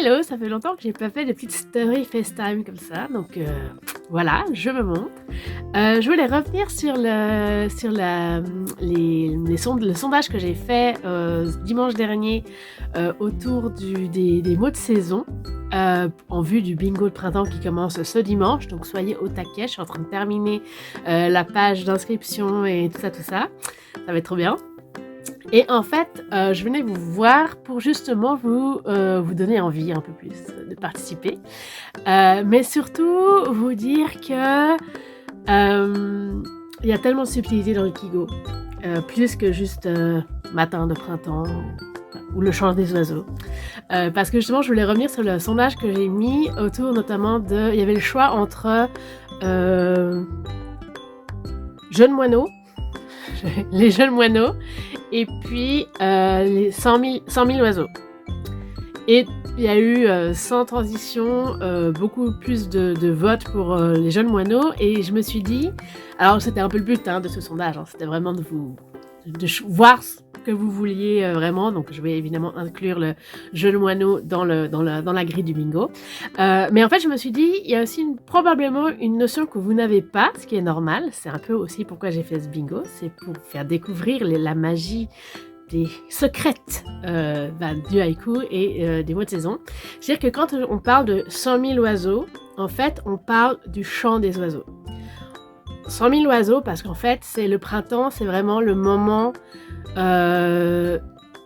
Hello, ça fait longtemps que j'ai pas fait de petites stories FaceTime comme ça, donc voilà, je me montre. Je voulais revenir sur le sondage que j'ai fait dimanche dernier autour des mots de saison en vue du bingo de printemps qui commence ce dimanche. Donc soyez au taquet, je suis en train de terminer la page d'inscription et tout ça. Ça va être trop bien. Et en fait, je venais vous voir pour justement vous donner envie un peu plus de participer. Mais surtout, vous dire que il y a tellement de subtilité dans le Kigo. Plus que juste matin de printemps ou le chant des oiseaux. Parce que justement, je voulais revenir sur le sondage que j'ai mis autour notamment de... Il y avait le choix entre jeunes moineaux, les jeunes moineaux, et puis les 100 000 oiseaux. Et il y a eu, sans transition, beaucoup plus de votes pour les jeunes moineaux. Et je me suis dit... Alors, c'était un peu le but de ce sondage. C'était vraiment de voir ce que vous vouliez vraiment. Donc, je vais évidemment inclure le jeune moineau dans la grille du bingo. Mais en fait, je me suis dit, il y a aussi probablement une notion que vous n'avez pas, ce qui est normal. C'est un peu aussi pourquoi j'ai fait ce bingo. C'est pour faire découvrir la magie des secrètes du haïku et des mots de saison. C'est-à-dire que quand on parle de 100 000 oiseaux, en fait, on parle du chant des oiseaux. 100 000 oiseaux, parce qu'en fait, c'est le printemps, c'est vraiment le moment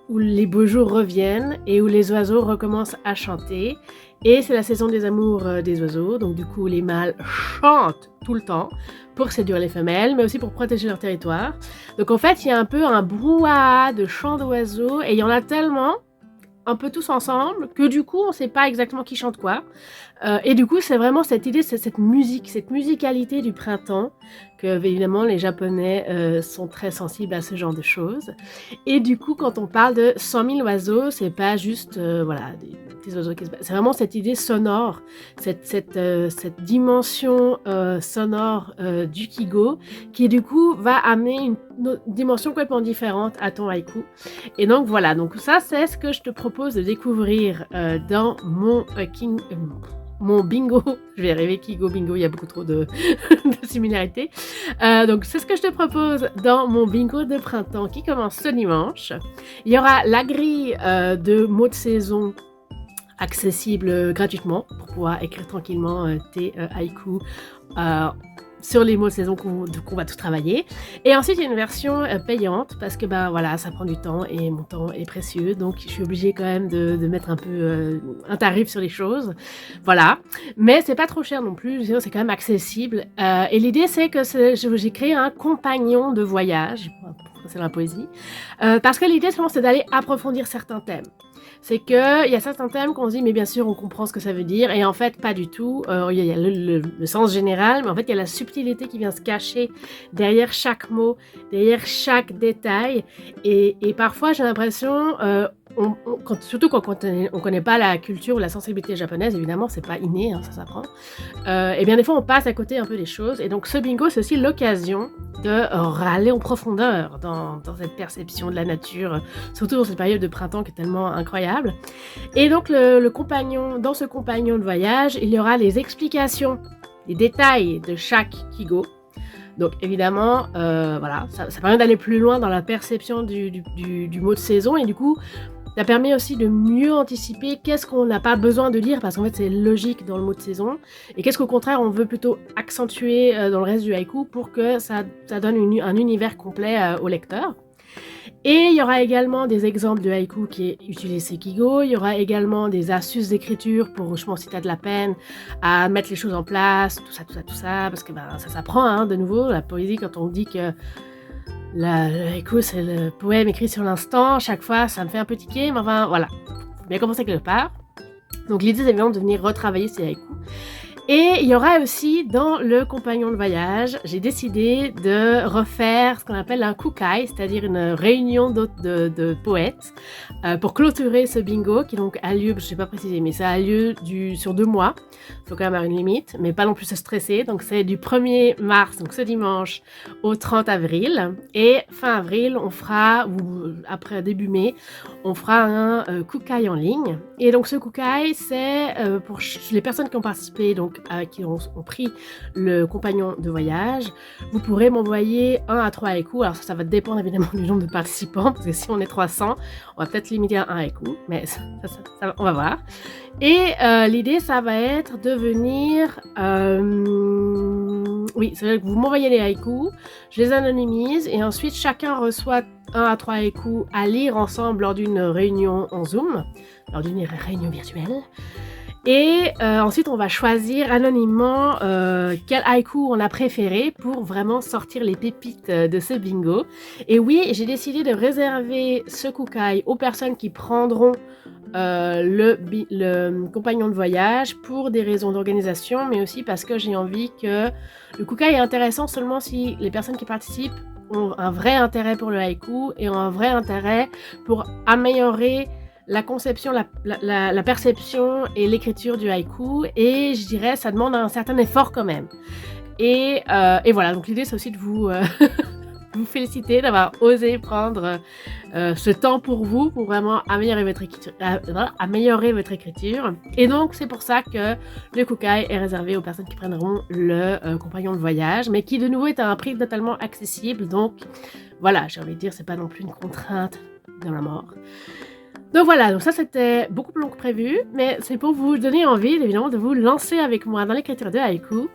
où les beaux jours reviennent et où les oiseaux recommencent à chanter. Et c'est la saison des amours des oiseaux, donc du coup, les mâles chantent tout le temps pour séduire les femelles, mais aussi pour protéger leur territoire. Donc en fait, il y a un peu un brouhaha de chants d'oiseaux, et il y en a tellement, un peu tous ensemble, que du coup, on ne sait pas exactement qui chante quoi. Et du coup, c'est vraiment cette idée, cette musique, cette musicalité du printemps, que évidemment les Japonais sont très sensibles à ce genre de choses. Et du coup, quand on parle de 100 000 oiseaux, c'est pas juste des oiseaux qui se battent. C'est vraiment cette idée sonore, cette dimension sonore du Kigo, qui du coup va amener une dimension complètement différente à ton haïku. Et donc voilà, donc ça c'est ce que je te propose de découvrir dans mon bingo. Je vais arriver Kigo bingo, il y a beaucoup trop de similarités. Donc c'est ce que je te propose dans mon bingo de printemps qui commence ce dimanche. Il y aura la grille de mots de saison accessible gratuitement pour pouvoir écrire tranquillement tes haïkus sur les mots de saison qu'on va tout travailler. Et ensuite, il y a une version payante parce que voilà, ça prend du temps et mon temps est précieux. Donc, je suis obligée quand même de mettre un peu un tarif sur les choses. Voilà. Mais c'est pas trop cher non plus. C'est quand même accessible. Et l'idée, c'est que j'ai créé un compagnon de voyage. C'est la poésie. Parce que l'idée, c'est d'aller approfondir certains thèmes. C'est qu'il y a certains thèmes qu'on se dit, mais bien sûr, on comprend ce que ça veut dire, et en fait, pas du tout. Il y a le sens général, mais en fait, il y a la subtilité qui vient se cacher derrière chaque mot, derrière chaque détail, et parfois, j'ai l'impression, surtout quand on connaît pas la culture ou la sensibilité japonaise, évidemment, c'est pas inné, ça s'apprend, et bien des fois, on passe à côté un peu des choses, et donc ce bingo, c'est aussi l'occasion de aller en profondeur dans cette perception de la nature, surtout dans cette période de printemps qui est tellement incroyable. Et donc dans ce compagnon de voyage, il y aura les explications, les détails de chaque Kigo. Donc évidemment, voilà, ça permet d'aller plus loin dans la perception du mot de saison, et du coup, ça permet aussi de mieux anticiper qu'est-ce qu'on n'a pas besoin de lire, parce qu'en fait c'est logique dans le mot de saison, et qu'est-ce qu'au contraire on veut plutôt accentuer dans le reste du haïku pour que ça donne un univers complet au lecteur. Et il y aura également des exemples de haïku qui utilisent ces Kigo. Il y aura également des astuces d'écriture pour, je pense, si tu as de la peine à mettre les choses en place, tout ça, parce que ça s'apprend, de nouveau, la poésie, quand on dit que le haïku, c'est le poème écrit sur l'instant, chaque fois, ça me fait un peu tiquer, mais enfin, voilà. Faut bien commencer quelque part. Donc l'idée, c'est vraiment de venir retravailler ces haïkus. Et il y aura aussi dans le compagnon de voyage, j'ai décidé de refaire ce qu'on appelle un kukai, c'est-à-dire une réunion de poètes pour clôturer ce bingo qui donc a lieu, je ne sais pas préciser, mais ça a lieu sur 2 mois. Il faut quand même avoir une limite, mais pas non plus se stresser. Donc c'est du 1er mars, donc ce dimanche, au 30 avril. Et fin avril, on fera, ou après début mai, on fera un kukai en ligne. Et donc ce kukai, c'est pour les personnes qui ont participé, donc qui ont pris le compagnon de voyage. Vous pourrez m'envoyer 1 à 3 haïkus. Alors ça va dépendre évidemment du nombre de participants, parce que si on est 300, on va peut-être limiter à 1 haïku, mais ça, on va voir. Et l'idée, ça va être de venir... oui, c'est vrai que vous m'envoyez les haïkus, je les anonymise, et ensuite chacun reçoit 1 à 3 haïkus à lire ensemble lors d'une réunion en Zoom, lors d'une réunion virtuelle. Et ensuite, on va choisir anonymement quel haïku on a préféré pour vraiment sortir les pépites de ce bingo. Et oui, j'ai décidé de réserver ce kukai aux personnes qui prendront le compagnon de voyage pour des raisons d'organisation, mais aussi parce que j'ai envie que le kukai est intéressant seulement si les personnes qui participent ont un vrai intérêt pour le haïku et ont un vrai intérêt pour améliorer la conception, la perception et l'écriture du haïku, et je dirais ça demande un certain effort quand même. Et voilà, donc l'idée c'est aussi de vous, vous féliciter d'avoir osé prendre ce temps pour vous, pour vraiment améliorer votre écriture. Et donc c'est pour ça que le kukai est réservé aux personnes qui prendront le compagnon de voyage, mais qui de nouveau est à un prix totalement accessible. Donc voilà, j'ai envie de dire, c'est pas non plus une contrainte de la mort. Donc voilà, donc ça c'était beaucoup plus long que prévu, mais c'est pour vous donner envie évidemment de vous lancer avec moi dans l'écriture de haïku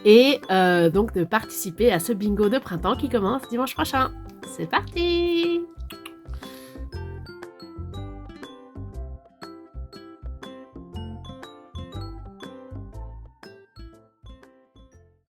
et donc de participer à ce bingo de printemps qui commence dimanche prochain. C'est parti!